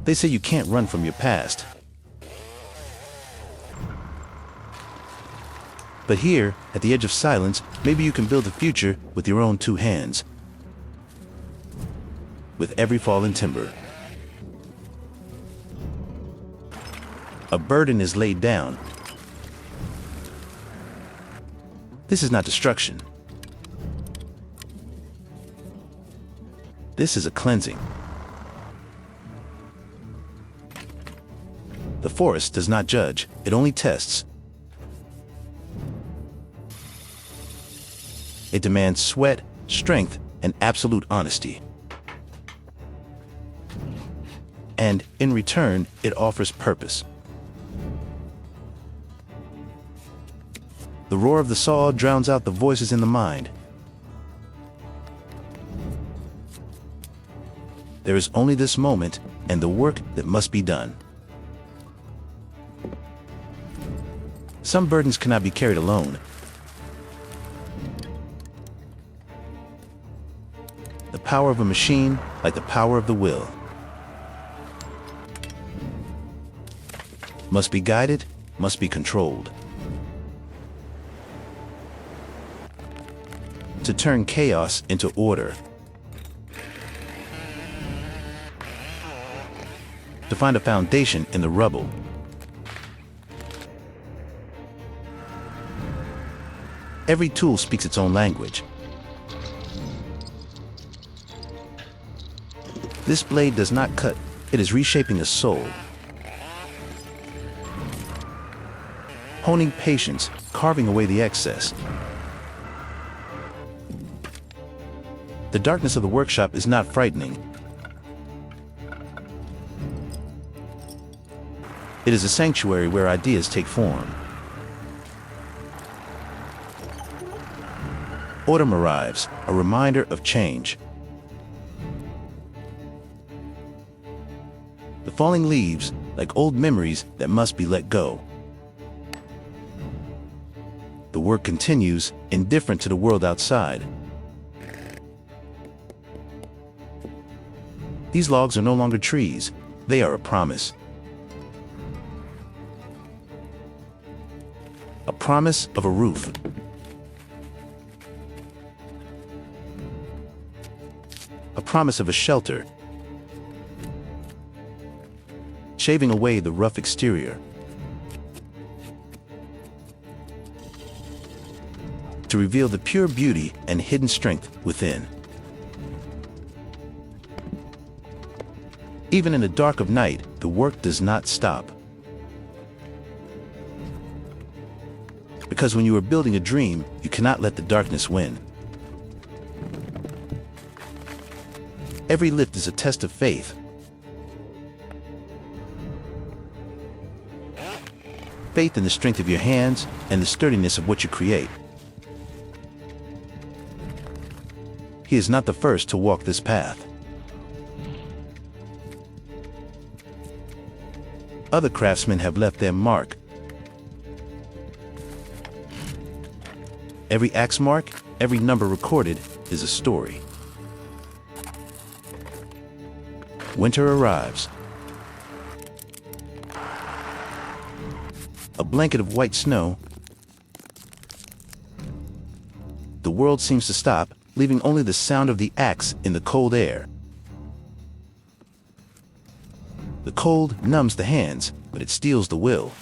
They say you can't run from your past. But here, at the edge of silence, maybe you can build a future with your own two hands. With every fallen timber, a burden is laid down. This is not destruction. This is a cleansing. The forest does not judge, it only tests. It demands sweat, strength, and absolute honesty. And, in return, it offers purpose. The roar of the saw drowns out the voices in the mind. There is only this moment, and the work that must be done. Some burdens cannot be carried alone. The power of a machine, like the power of the will, must be guided, must be controlled. To turn chaos into order. To find a foundation in the rubble. Every tool speaks its own language. This blade does not cut, it is reshaping a soul. Honing patience, carving away the excess. The darkness of the workshop is not frightening. It is a sanctuary where ideas take form. Autumn arrives, a reminder of change. The falling leaves, like old memories that must be let go. The work continues, indifferent to the world outside. These logs are no longer trees, they are a promise. A promise of a roof. A promise of a shelter. Shaving away the rough exterior. To reveal the pure beauty and hidden strength within. Even in the dark of night, the work does not stop. Because when you are building a dream, you cannot let the darkness win. Every lift is a test of faith. Faith in the strength of your hands and the sturdiness of what you create. He is not the first to walk this path. Other craftsmen have left their mark. Every axe mark, every number recorded is a story. Winter arrives. A blanket of white snow. The world seems to stop, leaving only the sound of the axe in the cold air. The cold numbs the hands, but it steels the will.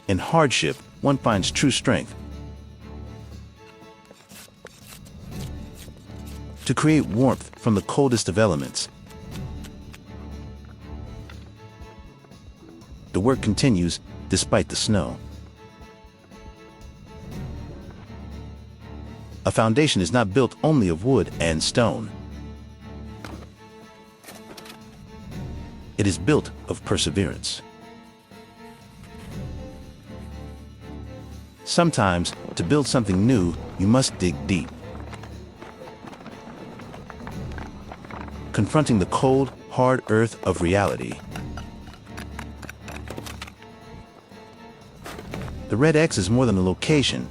In hardship, one finds true strength. To create warmth from the coldest of elements. The work continues despite the snow. A foundation is not built only of wood and stone. It is built of perseverance. Sometimes, to build something new, you must dig deep. Confronting the cold, hard earth of reality. The red X is more than a location.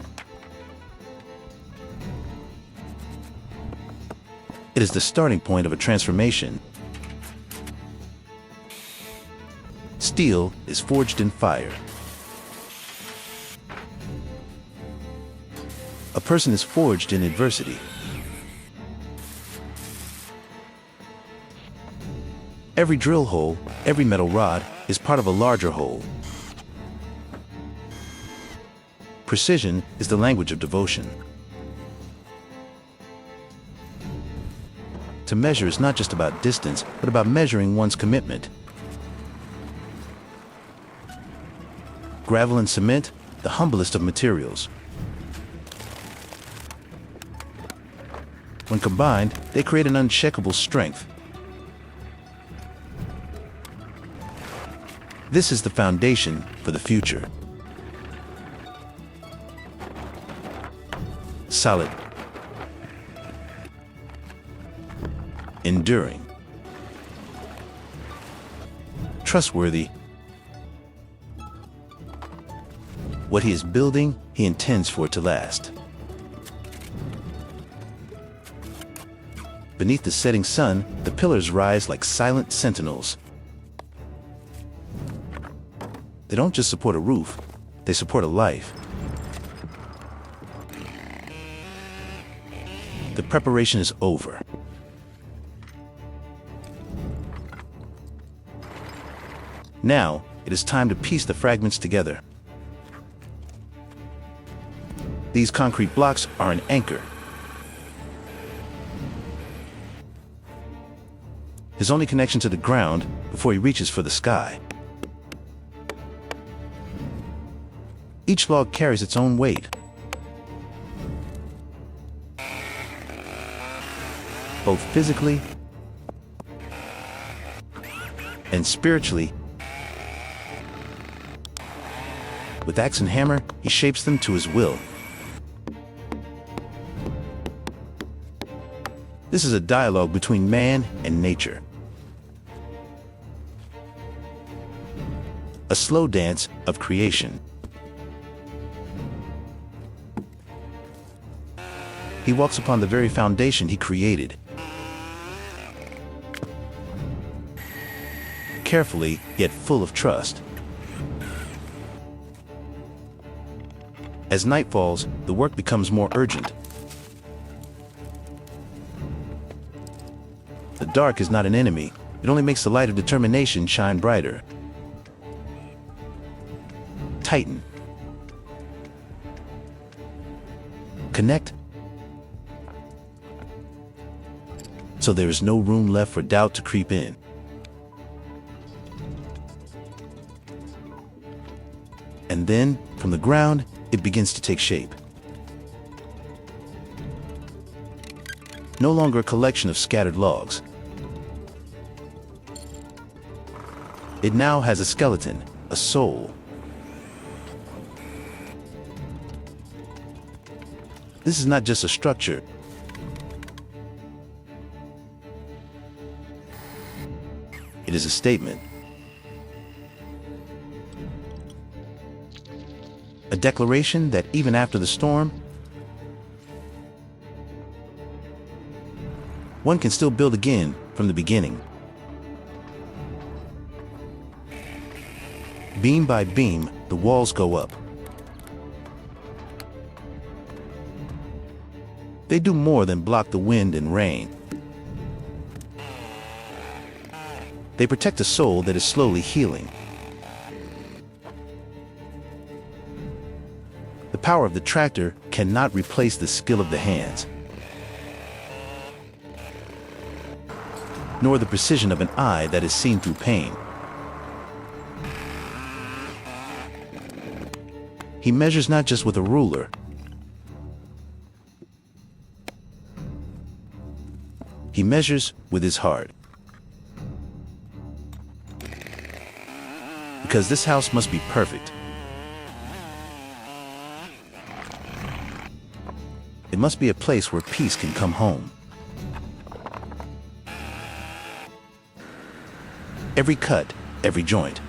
It is is the starting point of a transformation. Steel is forged in fire. A person is forged in adversity. Every drill hole, every metal rod is part of a larger whole. Precision is the language of devotion. To measure is not just about distance, but about measuring one's commitment. Gravel and cement, the humblest of materials. When combined, they create an unshakable strength. This is the foundation for the future. Solid. Enduring. Trustworthy. What he is building, he intends for it to last. Beneath the setting sun, the pillars rise like silent sentinels. They don't just support a roof, they support a life. The preparation is over. Now, it is time to piece the fragments together. These concrete blocks are an anchor. His only connection to the ground before he reaches for the sky. Each log carries its own weight. Both physically and spiritually. With axe and hammer, he shapes them to his will. This is a dialogue between man and nature. A slow dance of creation. He walks upon the very foundation he created. Carefully, yet full of trust. As night falls, the work becomes more urgent. The dark is not an enemy. It only makes the light of determination shine brighter. Tighten. Connect. So there is no room left for doubt to creep in. And then, from the ground, it begins to take shape. No longer a collection of scattered logs. It now has a skeleton, a soul. This is not just a structure. It is a statement. A declaration that even after the storm, one can still build again from the beginning. Beam by beam, the walls go up. They do more than block the wind and rain. They protect a soul that is slowly healing. The power of the tractor cannot replace the skill of the hands, nor the precision of an eye that is seen through pain. He measures not just with a ruler. He measures with his heart. Because this house must be perfect. It must be a place where peace can come home. Every cut, every joint.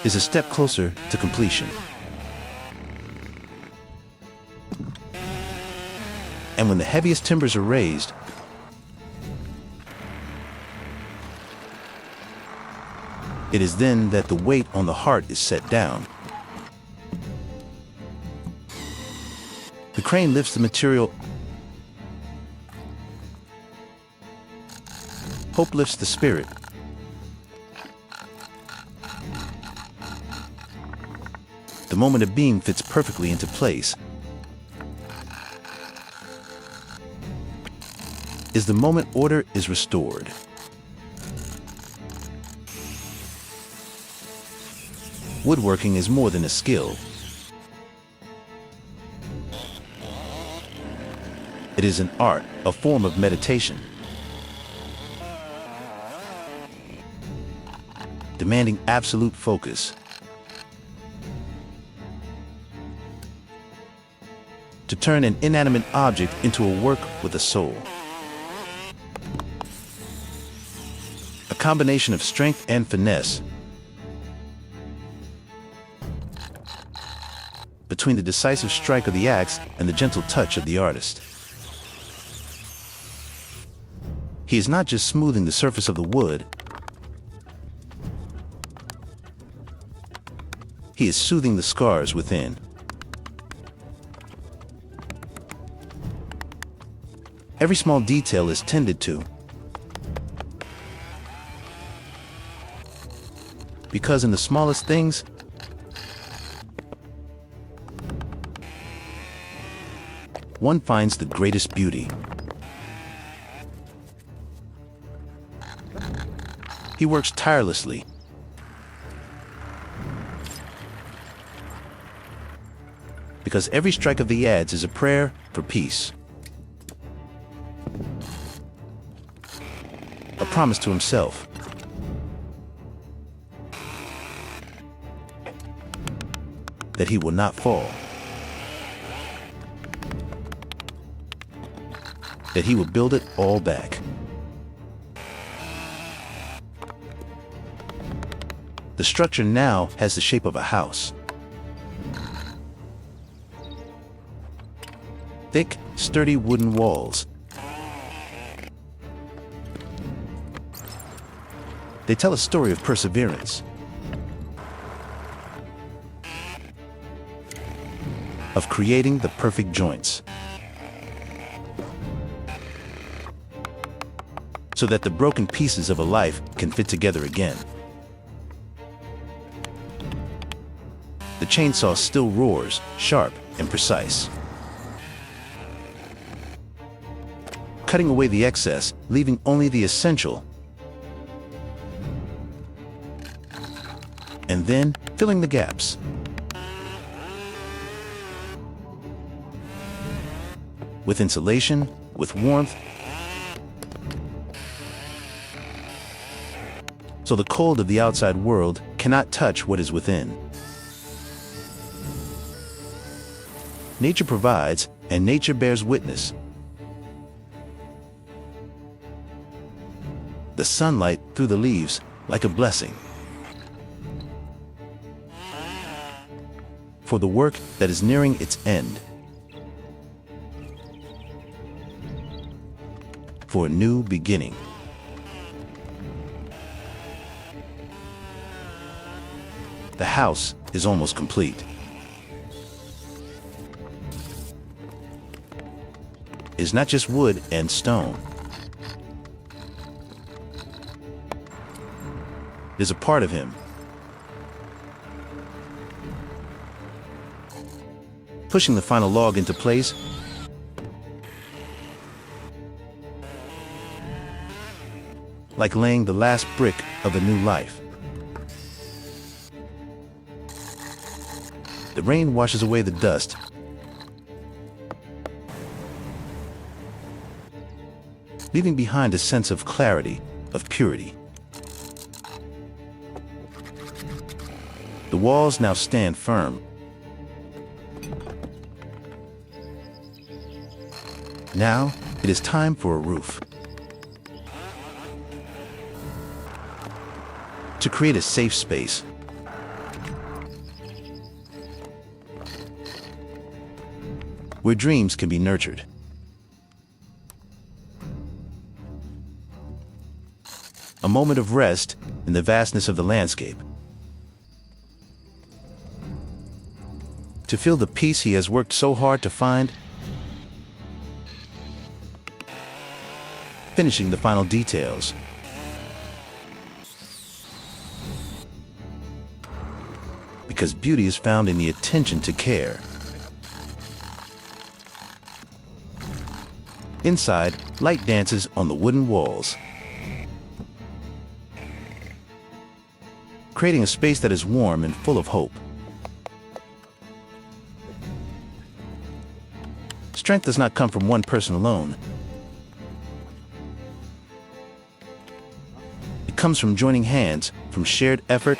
Is a step closer to completion. And when the heaviest timbers are raised, it is then that the weight on the heart is set down. The crane lifts the material. Hope lifts the spirit. The moment a beam fits perfectly into place is the moment order is restored. Woodworking is more than a skill. It is an art, a form of meditation, demanding absolute focus. To turn an inanimate object into a work with a soul. A combination of strength and finesse between the decisive strike of the axe and the gentle touch of the artist. He is not just smoothing the surface of the wood, he is soothing the scars within. Every small detail is tended to, because in the smallest things, one finds the greatest beauty. He works tirelessly, because every strike of the adze is a prayer for peace. A promise to himself. That he will not fall. That he will build it all back. The structure now has the shape of a house. Thick, sturdy wooden walls. They tell a story of perseverance, of creating the perfect joints, so that the broken pieces of a life can fit together again. The chainsaw still roars, sharp and precise, cutting away the excess, leaving only the essential, and then filling the gaps. With insulation, with warmth, so the cold of the outside world cannot touch what is within. Nature provides, and nature bears witness. The sunlight through the leaves like a blessing. For the work that is nearing its end. For a new beginning. The house is almost complete. It is not just wood and stone. It is a part of him. Pushing the final log into place, like laying the last brick of a new life. The rain washes away the dust, leaving behind a sense of clarity, of purity. The walls now stand firm. Now, it is time for a roof. To create a safe space. Where dreams can be nurtured. a moment of rest in the vastness of the landscape. To feel the peace he has worked so hard to find, finishing the final details. Because beauty is found in the attention to care. Inside, light dances on the wooden walls, creating a space that is warm and full of hope. Strength does not come from one person alone. It comes from joining hands, from shared effort,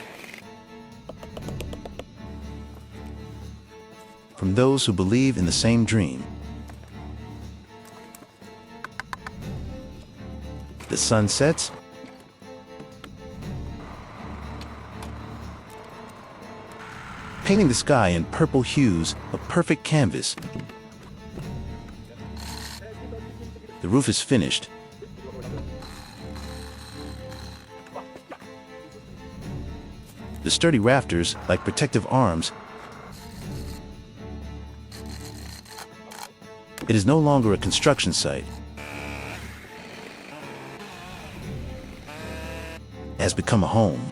from those who believe in the same dream. The sun sets, painting the sky in purple hues, a perfect canvas. The roof is finished. The sturdy rafters, like protective arms. It is no longer a construction site. It has become a home.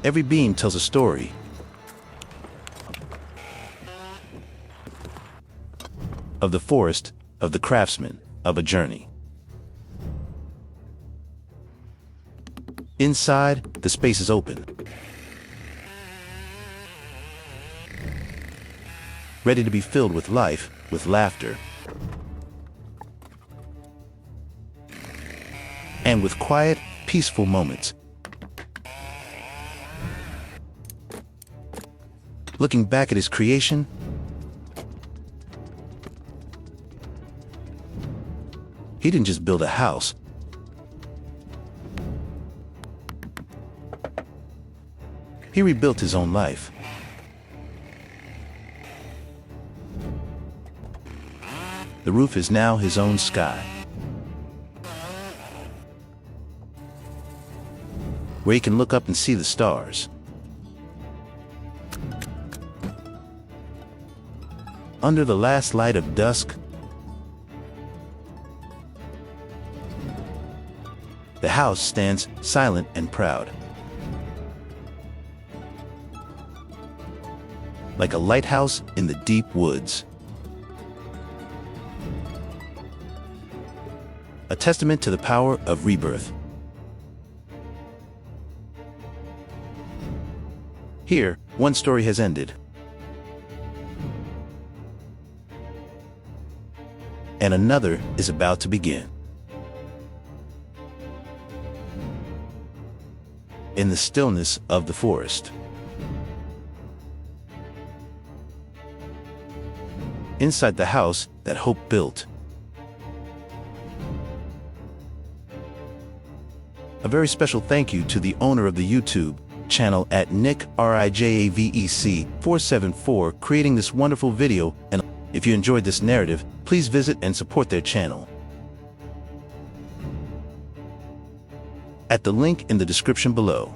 Every beam tells a story. Of the forest, of the craftsman, of a journey. Inside, the space is open. Ready to be filled with life, with laughter, and with quiet, peaceful moments. Looking back at his creation, he didn't just build a house. He rebuilt his own life. The roof is now his own sky, where he can look up and see the stars. Under the last light of dusk, the house stands silent and proud, like a lighthouse in the deep woods. A testament to the power of rebirth. Here, one story has ended, and another is about to begin. In the stillness of the forest. Inside the house that hope built. A very special thank you to the owner of the YouTube channel at Nick RIJAVEC 474 creating this wonderful video, and if you enjoyed this narrative, please visit and support their channel at the link in the description below.